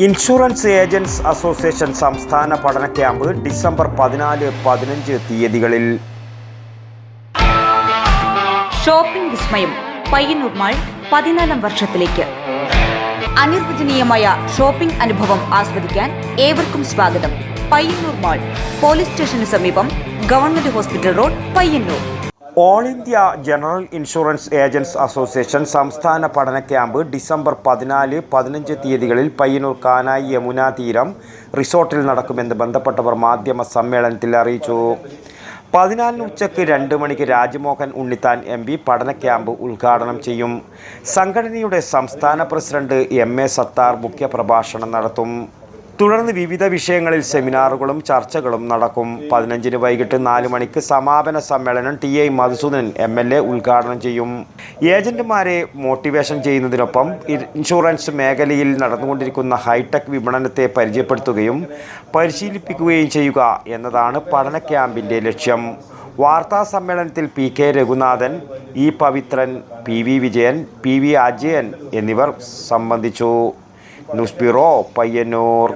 Insurance agents association സംസ്ഥാന പഠന camp December 14-15 തീയതികളിൽ. ഷോപ്പിംഗ് വിസ്മയം പയ്യന്നൂർ മാൾ 14ാം വർഷത്തിലേക്ക്. അനിർവചനീയമായ ഷോപ്പിംഗ് അനുഭവം ആസ്വദിക്കാൻ ഏവർക്കും സ്വാഗതം. പയ്യന്നൂർ മാൾ, പോലീസ് സ്റ്റേഷന് സമീപം, government hospital road, Payyanur. All India general insurance agents association സംസ്ഥാന പഠന ക്യാമ്പ് ഡിസംബർ 14-15 തീയതികളിൽ പയ്യന്നൂർ കാനായി യമുന തീരം റിസോർട്ടിൽ നടക്കുമെന്ന് ബന്ധപ്പെട്ടവർ മാധ്യമ സമ്മേളനത്തിൽ അറിയിച്ചു. 14 ഉച്ചയ്ക്ക് 2 മണിക്ക് രാജ്മോഹൻ ഉണ്ണിത്താൻ MP പഠന ക്യാമ്പ് ഉദ്ഘാടനം ചെയ്യും. സംഘടനയുടെ സംസ്ഥാന പ്രസിഡന്റ് MA സത്താർ മുഖ്യപ്രഭാഷണം നടത്തും. തുടർന്ന് വിവിധ വിഷയങ്ങളിൽ സെമിനാറുകളും ചർച്ചകളും നടക്കും. 15 വൈകിട്ട് 4 മണിക്ക് സമാപന സമ്മേളനം TI മധുസൂദനൻ MLA ഉദ്ഘാടനം ചെയ്യും. ഏജന്റുമാരെ മോട്ടിവേഷൻ ചെയ്യുന്നതിനൊപ്പം ഇൻഷുറൻസ് മേഖലയിൽ നടന്നുകൊണ്ടിരിക്കുന്ന ഹൈടെക് വിപണനത്തെ പരിചയപ്പെടുത്തുകയും പരിശീലിപ്പിക്കുകയും ചെയ്യുക എന്നതാണ് പഠന ക്യാമ്പിൻ്റെ ലക്ഷ്യം. വാർത്താ സമ്മേളനത്തിൽ PK Raghunathan, E Pavithran, PV Vijayan, PV Ajayan എന്നിവർ സംബന്ധിച്ചു. News bureau, Payyanur.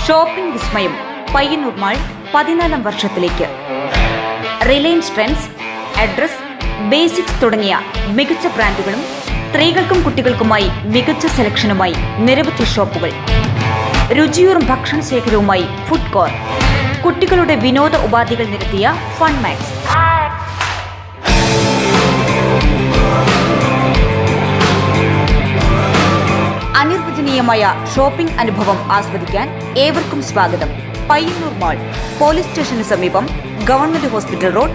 ഷോപ്പിംഗ് വിസ്മയം പയ്യന്നൂർ മാൾ 14ാം വർഷത്തിലേക്ക്. റിലയൻസ് ട്രെൻഡ്സ്, അഡ്രസ്, ബേസിക്സ് തുടങ്ങിയ മികച്ച ബ്രാൻഡുകളും സ്ത്രീകൾക്കും കുട്ടികൾക്കുമായി മികച്ച സെലക്ഷനുമായി നിരവധി ഷോപ്പുകൾ. രുചിയൂറും ഭക്ഷണ ശേഖരവുമായി ഫുഡ് കോർട്ട്. കുട്ടികളുടെ വിനോദ ഉപാധികൾ നിരത്തിയ ഫൺ മാക്സ്. അനിർവചനീയമായ ഷോപ്പിംഗ് അനുഭവം ആസ്വദിക്കാൻ ഏവർക്കും സ്വാഗതം. പയ്യന്നൂർ മാൾ, പോലീസ് സ്റ്റേഷന് സമീപം, ഗവൺമെന്റ് ഹോസ്പിറ്റൽ റോഡ്,